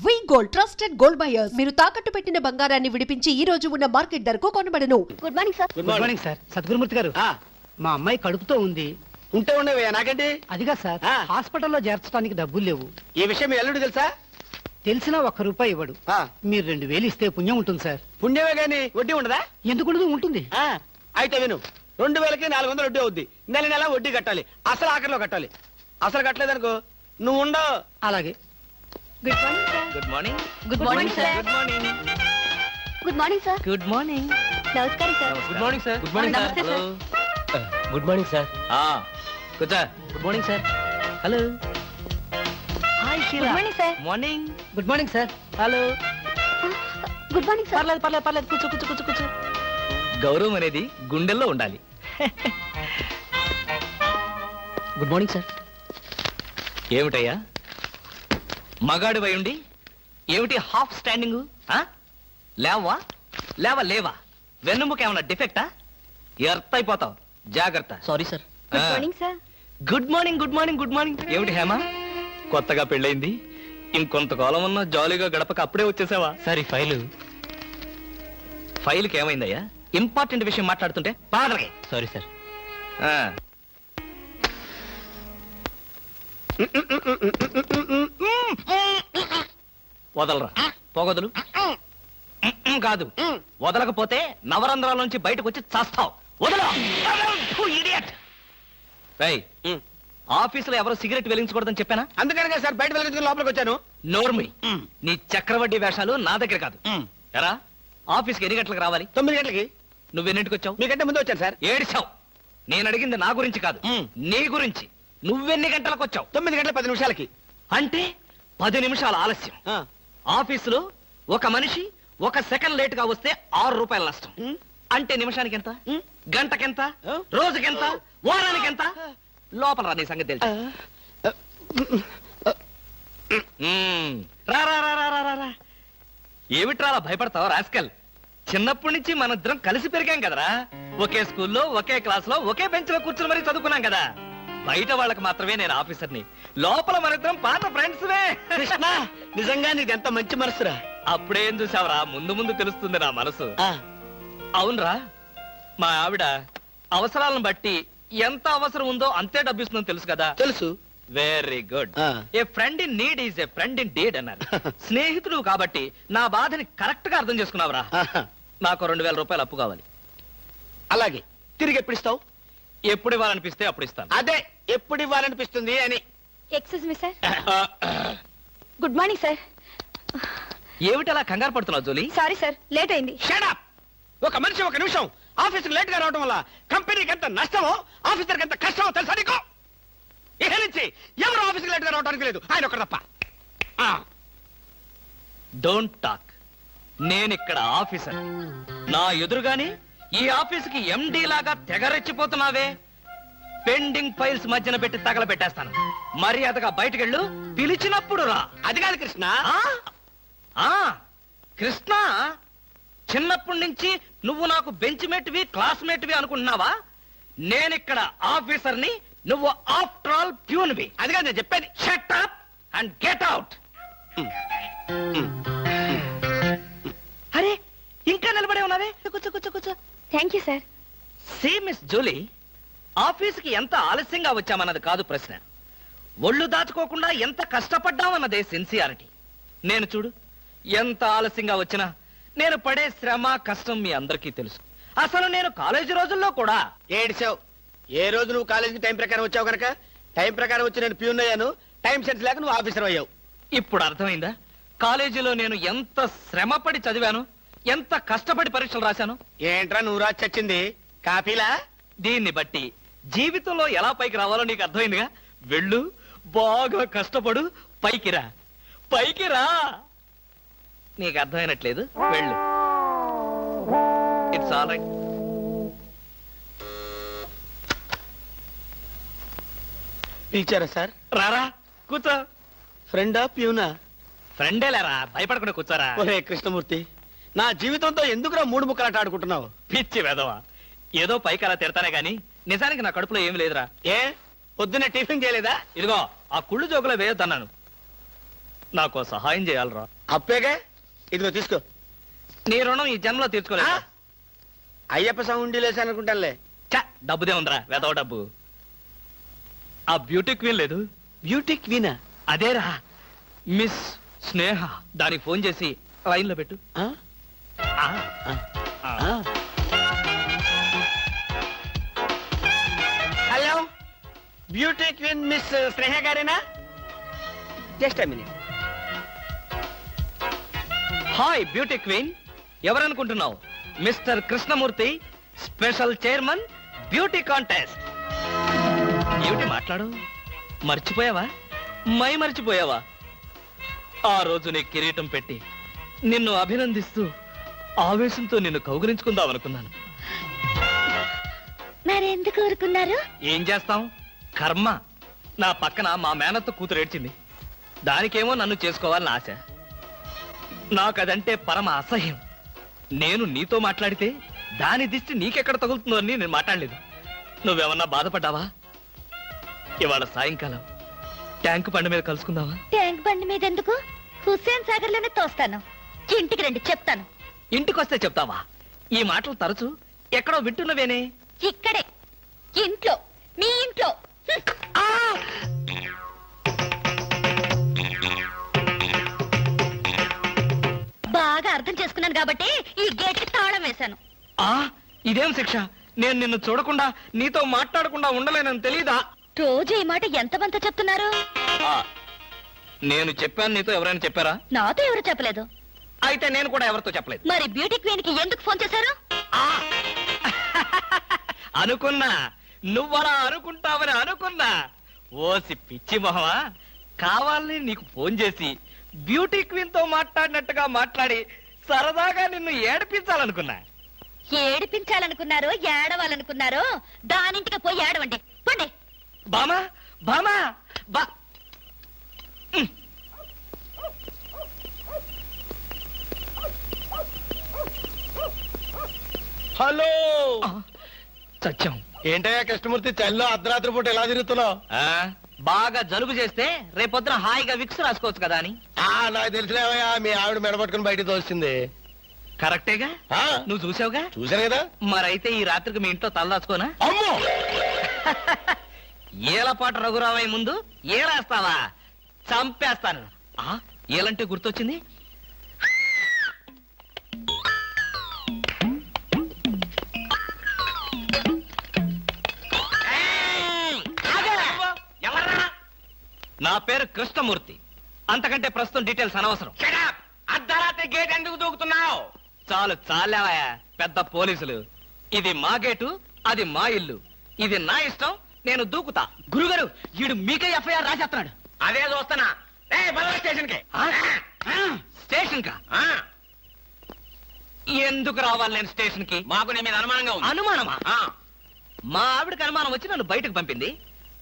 వి gold trusted gold buyers మీరు తాకట్టు పెట్టిన బంగారాన్ని విడిపించి ఈ రోజు ఉన్న మార్కెట్ ధరకు కొనబడను. Good morning sir. Good morning sir. Sadgurumurthy గారు, మా అమ్మాయి కడుపుతో ఉంది. ఉంటే ఉండేవయ్యా నాకంటే. అదిగా సార్, హాస్పిటల్లో చేర్చడానికి డబ్బులు లేవు. ఈ విషయం మీ అల్లుడు తెలుసా? తెలిసినా ₹1 ఇవ్వడు. మీరు 2000 ఇస్తే పుణ్యం ఉంటుంది సార్. పుణ్యమే గాని వడ్డీ ఉండదా? ఎందుకు ఉంటుంది? అయితే విను, 2000కి 400 వడ్డీ అవుద్ది. నెల నెల వడ్డీ కట్టాలి. అసలు ఆఖరిలో కట్టాలి. అసలు కట్టలేదనుకో నువ్వు ఉండవు. అలాగే. Good morning sir. Good morning sir. Good morning sir. Good morning sir. Good morning. నమస్కారం sir. Good morning sir. Good morning sir. Hello. Good morning sir. కూర్చో. Good morning sir. Hello. Hi good morning sir. Morning. Good morning sir. Hello. Good morning sir. పర్లేదు కూర్చో. గౌరవం అనేది గుండెల్లో ఉండాలి. Good morning sir. ఏమిటయ్యా మగాడు వై ఉండి ఏమిటి హాఫ్ స్టాండింగ్? లేవా వెన్నుముక ఏమన్నా డిఫెక్టా? ఎర్త్ అయిపోతావు, జాగ్రత్త. Sorry sir. Good morning sir. Good morning. ఏమిటి హేమ, కొత్తగా పెళ్ళైంది, ఇంకొంతకాలం ఉన్న జాలీగా గడపక అప్పుడే వచ్చేసావా? సరే ఫైల్కి ఏమైందయ్యా? ఇంపార్టెంట్ విషయం మాట్లాడుతుంటే పాదలకి. Sorry sir. వదలరా, పొగదులు కాదు. వదలకపోతే నవరంధ్రాల నుంచి బయటకు వచ్చి చస్తావు. వదల. ఆఫీసులో ఎవరో సిగరెట్ వెలిగించకూడదని చెప్పానా? అందుకనే సార్ బయట వెళ్ళి లోపలికి వచ్చాను. నోర్మి, నీ చక్రవడ్డీ వేషాలు నా దగ్గర కాదు. ఎరా, ఆఫీస్కి ఎన్ని గంటలకు రావాలి? 9 గంటలకి. నువ్వెన్నింటికి వచ్చావు? మీకంటే ముందు వచ్చాను సార్. ఏడిచావు. నేను అడిగింది నా గురించి కాదు, నీ గురించి. నువ్వెన్ని గంటలకు వచ్చావు? 9 గంటల 10 నిమిషాలకి. అంటే 10 నిమిషాల ఆలస్యం. ఆఫీసులో ఒక మనిషి 1 సెకండ్ లేట్ గా వస్తే ₹6 నష్టం. అంటే నిమిషానికి ఎంత? గంటకెంత? రోజుకెంత? వారానికి ఎంత? లోపల రా, నీ సంగతి తెలుసు. ఏమిట్రా భయపడతావు రాస్కల్? చిన్నప్పటి నుంచి మనిద్దరం కలిసి పెరిగాం కదరా. ఒకే స్కూల్లో, ఒకే క్లాస్ లో, ఒకే బెంచ్ లో కూర్చుని మరీ చదువుకున్నాం కదా. బయట వాళ్ళకి మాత్రమే నేను ఆఫీసర్ని, లోపల మనిద్దరం పాత ఫ్రెండ్స్. కృష్ణ, నిజంగా నీది ఎంత మంచి మనసురా. అప్పుడేం చూసావరా, ముందు తెలుస్తుంది నా మనసు. అవునరా, మా ఆవిడ అవసరాలను బట్టి ఎంత అవసరం ఉందో అంతే డబ్బిస్తుందో తెలుసు కదా. తెలుసు. Very good. A friend in need is a friend in deed అన్నారు. స్నేహితుడు కాబట్టి నా బాధని కరెక్ట్ గా అర్థం చేసుకున్నావురా. నాకు ₹2000 అప్పు కావాలి. అలాగే. తిరిగి ఎప్పుడు ఇస్తావు? ఎప్పుడు ఇవ్వాలనిపిస్తే అప్పుడు ఇస్తాను. అదే, ఎప్పుడు ఇవ్వాలనిపిస్తుంది అని. Excuse me sir. Good morning sir. ఏమిటి అలా కంగారు పడుతున్నావు జోలీ? సారీ సార్, లేట్ అయింది. Shut up! ఒక మనిషి 1 నిమిషం ఆఫీసుకు లేట్ గా రావడం వల్ల కంపెనీకి ఎంత నష్టమో, ఆఫీసర్కి ఎంత కష్టమో తెలుసా నీకు? ఇక నుంచి ఎవరు ఆఫీసుకు లేట్ గా రావడానికి లేదు, ఆయన ఒకరు తప్ప. Don't talk. నేనిక్కడ ఆఫీసర్. నా ఎదురుగాని ఈ ఆఫీసుకి ఎండి లాగా తెగరెచ్చిపోతున్నావే. పెండింగ్ ఫైల్స్ మధ్యన పెట్టి తగలబెట్టేస్తాను. మర్యాదగా బయటకెళ్ళు, పిలిచినప్పుడు రా. అది కాదు కృష్ణ. కృష్ణ, చిన్నప్పటి నుంచి నువ్వు నాకు బెంచ్ మేట్వి, క్లాస్మేట్వి అనుకుంటున్నావా? నేనిక్కడ ఆఫీసర్ని, నువ్వు ఆఫ్టర్ ఆల్ ప్యూన్వి. అది కాదు నేను చెప్పేది. Shut up and get out. అరే, ఇంకా నిలబడే ఉన్నావే? కూర్చో. Thank you sir. See Miss Julie, ఆఫీస్కి ఎంత ఆలస్యంగా వచ్చామన్నది కాదు ప్రశ్న. ఒళ్ళు దాచుకోకుండా ఎంత కష్టపడ్డామన్నదే సిన్సియారిటీ. నేను చూడు, ఎంత ఆలస్యంగా వచ్చినా నేను పడే శ్రమ, కష్టం మీ అందరికీ తెలుసు. అసలు నేను కాలేజీ రోజుల్లో కూడా ఏడిచావు. ఏ రోజు నువ్వు కాలేజీకి టైం ప్రకారం వచ్చావు కనుక టైం ప్రకారం వచ్చి నేను ప్యూన్ అయ్యాను. టైం సెన్స్ లేక నువ్వు ఆఫీసర్ అయ్యావు. ఇప్పుడు అర్థమైందా కాలేజీలో నేను ఎంత శ్రమపడి చదివాను, ఎంత కష్టపడి పరీక్షలు రాశాను? ఏంట్రా నువ్వు రాసి చచ్చింది? కాపీలా? దీన్ని బట్టి జీవితంలో ఎలా పైకి రావాలో నీకు అర్థమైందిగా. వెళ్ళు, బాగా కష్టపడు, పైకి రా. నీకు అర్థమైనట్లేదు, వెళ్ళు. It's all right. పిలిచారా సార్? రారా, కూర్చో. ఫ్రెండా ప్యూనా? ఫ్రెండే లేరా, భయపడకుండా కూర్చోరా. ఒరే కృష్ణమూర్తి, నా జీవితంతో ఎందుకురా 3 ముక్కలాట ఆడుకుంటున్నావు? పిచ్చి వెదవా, ఏదో పైకి అలా తిడతానే గాని నిజానికి నా కడుపులో ఏమి లేదురా. ఏ పొద్దున్న టిఫిన్ చేయలేదా? ఇదిగో ఆ కుళ్ళు జోకులో వేయొద్దన్నాను. నాకు సహాయం చేయాలరా. అప్పేగా ఇదిగో తీసుకో. నీ రుణం ఈ జన్మలో తీర్చుకోలేదు. అయ్యప్ప సౌండి లేసానుకుంటానులే. డబ్బుదే ఉందిరా, వెదవ డబ్బు. ఆ బ్యూటీ క్వీన్ లేదు, బ్యూటీ క్వీనా? అదేరా మిస్ స్నేహ. దానికి ఫోన్ చేసి లైన్లో పెట్టు. ఆ, ఆ. Hello, beauty queen miss Sneha గారేనా? Just minute. Hi beauty queen, ఎవరనుకుంటున్నావు? Mister Krishnamurthy, special chairman, beauty contest. ఏమిటి మాట్లాడు? మర్చిపోయావా? మర్చిపోయావా? ఆ రోజు నీ కిరీటం పెట్టి నిన్ను అభినందిస్తూ ఆవేశంతో నిన్ను కౌగిలించుకుందాం అనుకున్నాను. మరెందుకు కోరుకున్నారు? ఏం చేస్తాం, కర్మ. నా పక్కన మా మేనత్త కూతురు ఏడ్చింది. దానికేమో నన్ను చేసుకోవాలని ఆశ. నాకదంటే పరమ అసహ్యం. నేను నీతో మాట్లాడితే దాని దిష్టి నీకెక్కడ తగులుతుందో అని నేను మాట్లాడలేదు. నువ్వేమన్నా బాధపడ్డావా? ఇవాళ సాయంకాలం ట్యాంకు బండి మీద కలుసుకుందావా? ట్యాంక్ బండి మీద ఎందుకు? హుస్సేన్ సాగర్ లోనే తోస్తాను. ఇంటికి రండి, చెప్తాను. ఇంటికొస్తే చెప్తావా? ఈ మాటలు తరచు ఎక్కడో వింటున్నవేనే. ఇక్కడే, ఇంట్లో, మీ ఇంట్లో. బాగా అర్థం చేసుకున్నాను కాబట్టి ఈ గేట్కి తాళం వేశాను. ఆ ఇదేం శిక్ష? నేను నిన్ను చూడకుండా నీతో మాట్లాడకుండా ఉండలేనని తెలీదా? రోజు ఈ మాట ఎంతమంత చెప్తున్నారు? ఆ, నేను చెప్పాను, నీతో ఎవరైనా చెప్పారా? నాతో ఎవరు చెప్పలేదు. అయితే నేను కూడా ఎవరితో చెప్పలేదు. మరి బ్యూటీ క్వీన్ కి ఎందుకు ఫోన్ చేశారు? ఆ! అనుకున్నా, నువ్వలా అనుకుంటావని అనుకున్నా. ఓసి పిచ్చి మొహమా, కావాలని నీకు ఫోన్ చేసి బ్యూటీ క్వీన్ తో మాట్లాడినట్టుగా మాట్లాడి సరదాగా నిన్ను ఏడిపించాలనుకున్నా. ఏడిపించాలనుకున్నారో ఏడవాలనుకున్నారో దానింటికి పోయి ఏడవండి. పండి. బామా బామా బా హలో, సత్యం. ఏంటయ్యా కృష్ణమూర్తి, చల్లో అర్ధరాత్రి పూట ఎలా తిరుగుతున్నావు? బాగా జలుబు చేస్తే రేపొద్దున హాయిగా విక్స్ రాసుకోవచ్చు కదా అని. నాకు తెలిసినవయ్యా, మీ ఆవిడ మెడపట్టుకుని బయటికి తోస్తుంది. కరెక్టేగా, ఆ, నువ్వు చూసావుగా. చూశాను కదా. మరైతే ఈ రాత్రికి మీ ఇంట్లో తలదాచుకోనా? అమ్మో, ఏలపాటు రఘురావయ్య ముందు ఏలేస్తావా? చంపేస్తాను. ఏలంటే గుర్తొచ్చింది. నా పేరు కృష్ణమూర్తి. అంతకంటే ప్రస్తుతం డీటెయిల్స్ అనవసరం. అర్ధరాత్రి గేట్ ఎందుకు దూకుతున్నావు? చాలు చాలేవయ్యా, పెద్ద పోలీసులు. ఇది మా గేటు, అది మా ఇల్లు. ఇది నా ఇష్టం, నేను దూకుతా. గురుగారు, వీడు మీకే ఎఫ్ఐఆర్ రాసేస్తున్నాడు. అదే చూస్తున్నా. స్టేషన్ కి. స్టేషన్ కా? ఎందుకు రావాలి నేను స్టేషన్ కి? మాకు నీ మీద అనుమానంగా ఉంది. అనుమానమా? మా ఆవిడకి అనుమానం వచ్చి నన్ను బయటకు పంపింది.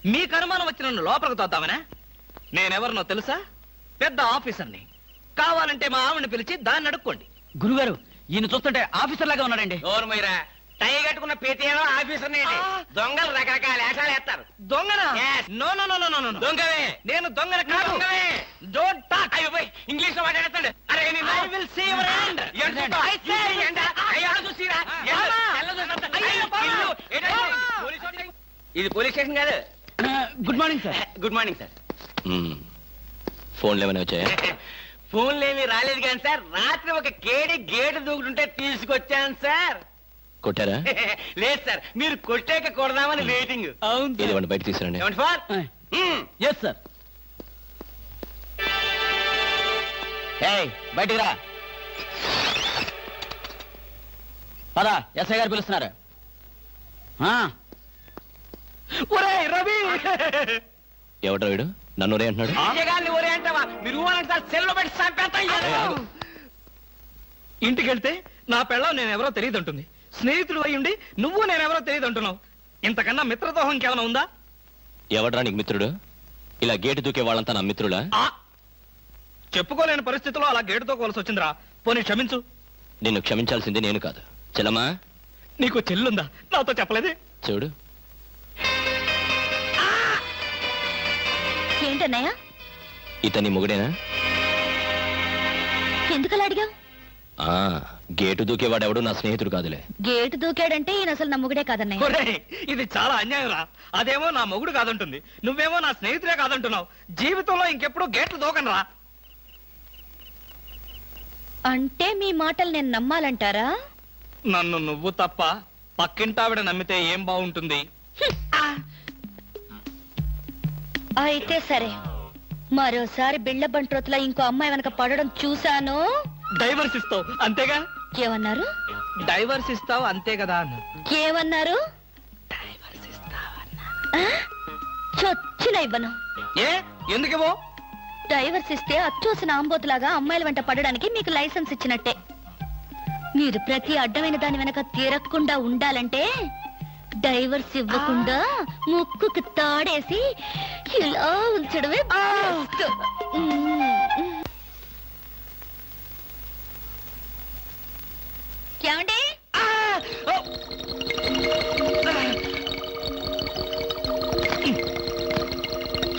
మీకు అనుమానం వచ్చి నన్ను లోపలికి తోద్దామనా? నేనెవరినో తెలుసా? పెద్ద ఆఫీసర్ని. కావాలంటే మా ఆవిడని పిలిచి దాన్ని అడుక్కోండి. గురుగారు, ఈయన చూస్తుంటే ఆఫీసర్ లాగా ఉన్నాడండి. మీరా టై కట్టుకున్న ప్రతిలో ఆఫీసర్ దొంగలు రకరకాల వేషాలు వేస్తారు. దొంగనా? Yes. No no no no no no. దొంగవే. నేను దొంగన కాదు. దొంగవే. Don't talk. అయ్యో పోయి ఇంగ్లీష్ లో మాట్లాడతాడు. అరే I will see your hand. I say. ఇది పోలీస్ స్టేషన్ కాదు. Good morning sir. Good morning sir. ఫోన్లు ఏమైనా వచ్చాయా? ఫోన్లు ఏమీ రాలేదు కానీ సార్, రాత్రి ఒక కేడి గేటు దూకుతుంటే తీసుకొచ్చాను సార్. కొట్టారా? లేదు సార్, మీరు కొట్టాక కొడదామని వెయిటింగ్. ఏది ఇవ్వండి, బయట తీసుకురండి. ఏమండి ఫోన్? Yes sir. బయటికి రా. పదా, ఎస్ఐ గారు పిలుస్తున్నారు. ఒరేయ్ రవి, ఎవడ్రా వీడు? నన్ను రే అంటున్నాడు. విజయగారిని ఒరే అంటావా? మీరు ఊరంటే సార్ సెల్లో పెట్టి చంపేస్తాం. ఇంటికి వెళ్తే నా పెళ్ళం నేనెవరో తెలియదు అంటుంది. స్నేహితుడు అయ్యుండి నువ్వు నేనెవరో తెలియదు అంటున్నావు. ఇంతకన్నా మిత్రదోహం ఇంకేమైనా ఉందా? ఎవడ్రా నీకు మిత్రుడు? ఇలా గేటు దూకే వాళ్ళంతా నా మిత్రుడా? చెప్పుకోలేని పరిస్థితిలో అలా గేటుతో కోల్సి వచ్చిందిరా. పోనీ క్షమించు. నిన్ను క్షమించాల్సింది నేను కాదు. చెల్లమ్మా, నీకు చెల్లుందా? నాతో చెప్పలేదే. చూడు, ఏంటన్నయ్య? ఇతని మొగుడేనా? ఎందుకలా అడిగావు? ఆ గేటు దూకేవాడెవడు నా స్నేహితుడు కాదులే. గేటు దూకాడంటే ఈయన అసలు నా మొగుడే కాదన్నయ్య. ఒరేయ్, ఇది చాలా అన్యాయం రా. అదేమో నా మొగుడు కాదంటుంది, నువ్వేమో నా స్నేహితుడే కాదంటున్నావు. జీవితంలో ఇంకెప్పుడు గేట్లు దూకను రా. అంటే మీ మాటలు నేను నమ్మాలంటారా? నన్ను నువ్వు తప్ప పక్కింటావిడ నమ్మితే ఏం బాగుంటుంది? అయితే సరే, మరోసారి బిళ్ళ బంట్రోతులా ఇంకో అమ్మాయి వెనక పడడం చూశాను. డైవర్స్ ఇస్తావు అంతేగా? ఏమన్నారు? డైవర్స్ ఇస్తావు అంతే కదా అన్న. ఏమన్నారు? ఆ? చొచ్చిన ఇవ్వను. ఏ ఎందుకేమో? డైవర్స్ ఇస్తే అచ్చోసిన ఆంబోతులాగా అమ్మాయిల వెంట పడడానికి మీకు లైసెన్స్ ఇచ్చినట్టే. మీరు ప్రతి అడ్డమైన దాని వెనక తిరగకుండా ఉండాలంటే డైవర్స్ ఇవ్వకుండా ముక్కుకు తాడేసి ఇలా ఉంచడమే best. ఏమండి?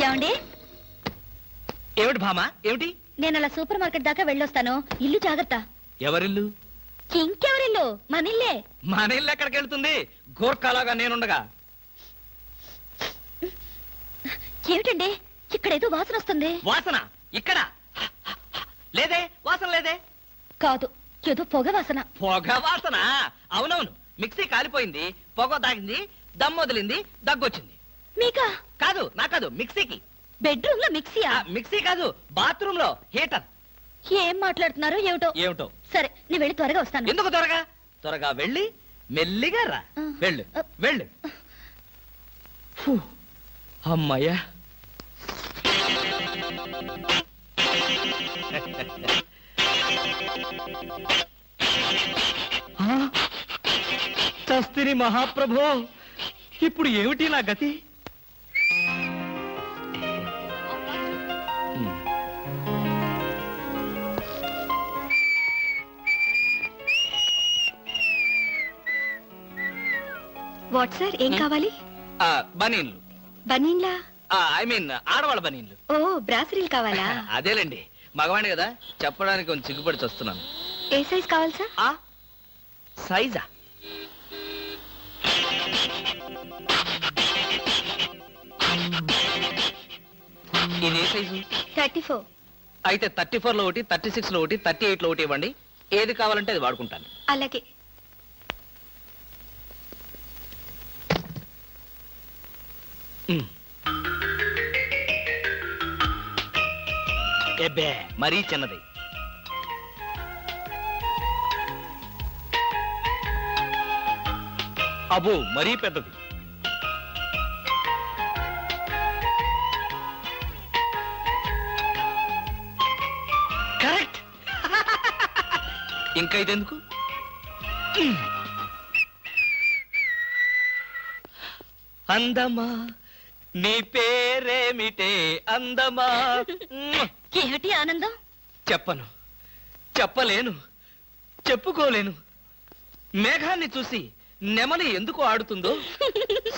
ఏమండి? ఏమిటి భామా, ఏమిటి? నేను అలా సూపర్ మార్కెట్ దాకా వెళ్ళొస్తాను. ఇల్లు జాగ్రత్త. ఎవరిల్లు? ఇంకెవరిల్లు? మనిల్లే. మన ఇల్లు ఎక్కడికి వెళ్తుంది? గోర్ఖాలాగా నేనుండగా. ఏమిటండి ఇక్కడేదో వాసన వస్తుంది? వాసన ఇక్కడ లేదే, వాసన లేదే. కాదు, ఏదో పొగ వాసన. పొగ వాసన? అవునవును, మిక్సీ కాలిపోయింది, పొగ తాగింది, దమ్ వదిలింది, దగ్గొచ్చింది. మీకా? కాదు, నా కాదు, మిక్సీకి. బెడ్రూమ్ లో మిక్సీయా? మిక్సీ కాదు, బాత్రూమ్ లో హీటర్. ఏం మాట్లాడుతున్నారో ఏమిటో. ఏమిటో? సరే, నేను వెళ్ళి త్వరగా వస్తాను. ఎందుకు త్వరగా? త్వరగా వెళ్ళి మెల్లిగా రా. వెళ్ళు వెళ్ళు. ఫు, అమ్మయ్యా. చస్తిని మహాప్రభో, ఇప్పుడు ఏమిటి నా గతి? వాట్ సార్, ఏం కావాలి? బనీన్లు. బనీన్లా? ఐ మీన్ ఆడవాళ్ళ బనీన్లు. ఓ, బ్రాసరీలు కావాలా? అదేలేండి, మగవాణి కదా, చెప్పడానికి కొంచెం సిగ్గుపడి వస్తున్నాను. ఏ సైజ్ కావాలి సార్? సైజా? ఇది ఏ సైజు? 34. అయితే 34 లో ఒకటి, 36 లో ఒకటి, 38 లో ఒకటి ఇవ్వండి. ఏది కావాలంటే అది వాడుకుంటాను. అలాగే. ఎబ్బే, మరీ చిన్నది. అబ్బో, మరీ పెద్దది. కరెక్ట్. ఇంకా ఇదెందుకు? అందమా నీ పేరేమిటే అందమా? ఏమిటి ఆనందం? చెప్పను, చెప్పలేను, చెప్పుకోలేను. మేఘాన్ని చూసి నెమలి ఎందుకు ఆడుతుందో,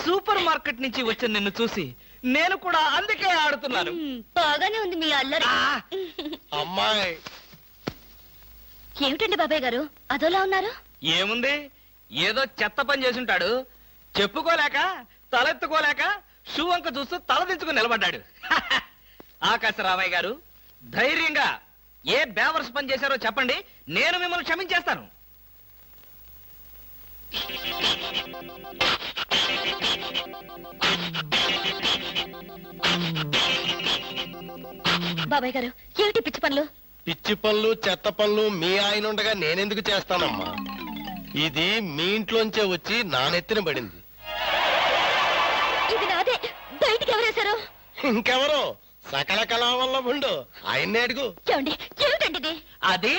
సూపర్ మార్కెట్ నుంచి వచ్చిన నిన్ను చూసి నేను కూడా అందుకే ఆడుతున్నాను. బాగానే ఉంది మీ అల్లరి. అమ్మాయి, ఏమిటండి బాబాయ్ గారు అదోలా ఉన్నారు? ఏముంది, ఏదో చెత్త పని చేసుంటాడు, చెప్పుకోలేక తలెత్తుకోలేక షూ వంక చూస్తూ తలదించుకుని నిలబడ్డాడు. ఆకాశరామయ్య గారు, ధైర్యంగా ఏ బేవర్స్ పని చేశారో చెప్పండి, నేను మిమ్మల్ని క్షమించేస్తాను. బాబాయ్ గారు, ఏమిటి పిచ్చి పనులు? పిచ్చి పనులు చెత్త పనులు మీ ఆయన ఉండగా నేనెందుకు చేస్తానమ్మా? ఇది మీ ఇంట్లోంచే వచ్చి నా నెత్తిన పడింది. ఇది నాదే, బయటికి ఎవరేశారు? ఇంకెవరో సకల కళా వల్ల ఉండు, ఆయన్నే అడుగు. ఏమండి, ఏమిటండి ఇది? అది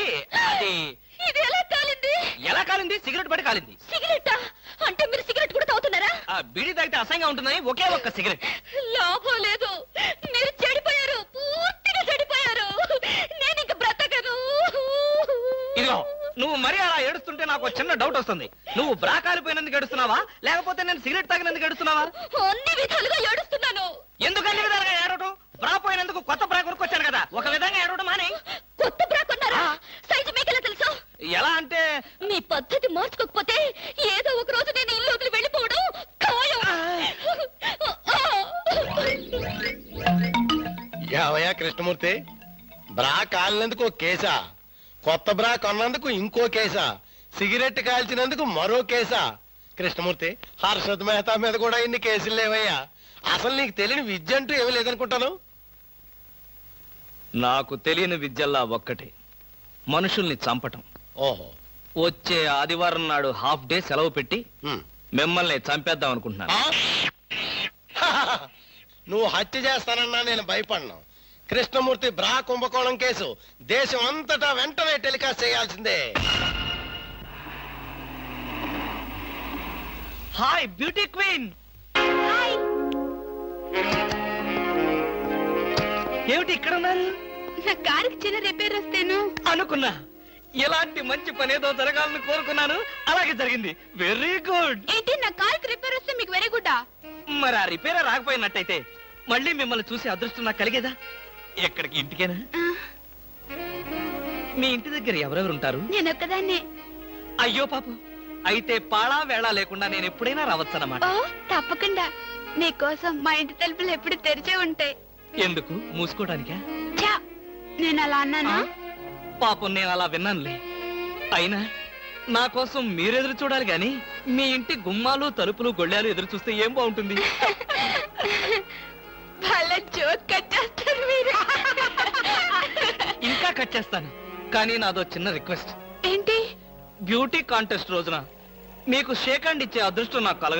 అది ఇది ఎలా కాలింది? ఎలా కాలింది? సిగరెట్ పడి కాలింది. సిగరెట్టా? అంటే మీరు సిగరెట్ కూడా తాగుతున్నారా? ఆ బీడీ తాగితే అసహ్యంగా ఉంటుందని ఒకే ఒక్క సిగరెట్. లాభం లేదు, మీరు చెడిపోయారు, పూర్తిగా చెడిపోయారు. నేను ఇంక బ్రతకను. ఇదిగో, నువ్వు మరీ అలా ఏడుస్తుంటే నాకు ఒక చిన్న డౌట్ వస్తుంది. నువ్వు బ్రా కాలిపోయినందుకు ఏడుస్తున్నావా, లేకపోతే నేను సిగరెట్ తాగినందుకు ఏడుస్తున్నావా? అన్ని విధాలుగా ఏడుస్తున్నాను. ఎందుకు అన్ని విధాలుగా ఏడవటం? బ్రా పోయినందుకు కొత్త బ్రా కొనుక్కొచ్చాను కదా, ఒక విధంగా ఏడవడం మానే. కొత్త బ్రా కొన్నారా? మీ పద్ధతి మార్చుకోకపోతే ఏదో ఒక రోజు నేను ఇల్లు వదిలి వెళ్ళిపోవడం ఖాయం. యావయ్యా కృష్ణమూర్తి, బ్రా కాలినందుకు ఒక కేసా, కొత్త బ్రా కొన్నందుకు ఇంకో కేసా, సిగరెట్ కాల్చినందుకు మరో కేసా? కృష్ణమూర్తి, హర్షద్ మెహతా మీద కూడా ఇన్ని కేసులు లేవయ్యా. అసలు నీకు తెలియని విద్య అంటూ ఏమీ లేదనుకుంటాను. నాకు తెలియని విద్యల్లా ఒక్కటే, మనుషుల్ని చంపటం. ఓహో. వచ్చే ఆదివారం నాడు హాఫ్ డే సెలవు పెట్టి ఉమ్. మిమ్మల్ని చంపేద్దాం అనుకుంటున్నాను. ఆ? నువ్వు హత్య చేస్తానన్నా నేను భయపడను. కృష్ణమూర్తి బ్రా కుంభకోణం కేసు దేశం అంతటా వెంటనే టెలికాస్ట్ చేయాల్సిందే. Hi beauty queen. ఏమిటి ఇక్కడ ఉన్నారు? నా కారుకి చిన్న రిపేర్ వస్తేను అనుకున్నా ఇలాంటి మంచి పని ఏదో జరగాలని కోరుకున్నాను, అలాగే జరిగింది. Very good. ఏంటి నా కారుకి రిపేర్ వస్తే మీకు వెరీ గుడ్డా? మరి ఆ రిపేర్ రాకపోయినట్టయితే మళ్ళీ మిమ్మల్ని చూసి అదృష్టం నాకు కలిగేదా? ఎక్కడికి? ఇంటికేనా? మీ ఇంటి దగ్గర ఎవరెవరు ఉంటారు? నేను ఒక్కదాన్నే. అయ్యో పాపం, అయితే పాళా వేళ లేకుండా నేను ఎప్పుడైనా రావచ్చన్నమాట. ఓ తప్పకుండా. నీకోసం మా ఇంటి తలుపులు ఎప్పుడు తెరిచే ఉంటాయి. ఎందుకు? మూసుకోవడానికా? ఛా, నేను అలా అన్నానా? పాపం నేను అలా విన్నానులే. అయినా నా కోసం మీరెదురు చూడాలి గాని మీ ఇంటి గుమ్మాలు తలుపులు గొళ్ళాలు ఎదురు చూస్తే ఏం బాగుంటుంది? భలే జోక్ కట్టేస్తారు మీరు. ఇంకా కట్ చేస్తాను, కానీ నాదో చిన్న రిక్వెస్ట్. ఏంటి? బ్యూటీ కాంటెస్ట్ రోజున మీకు షేక్ హ్యాండ్ ఇచ్చే అదృష్టం నాకు కలగ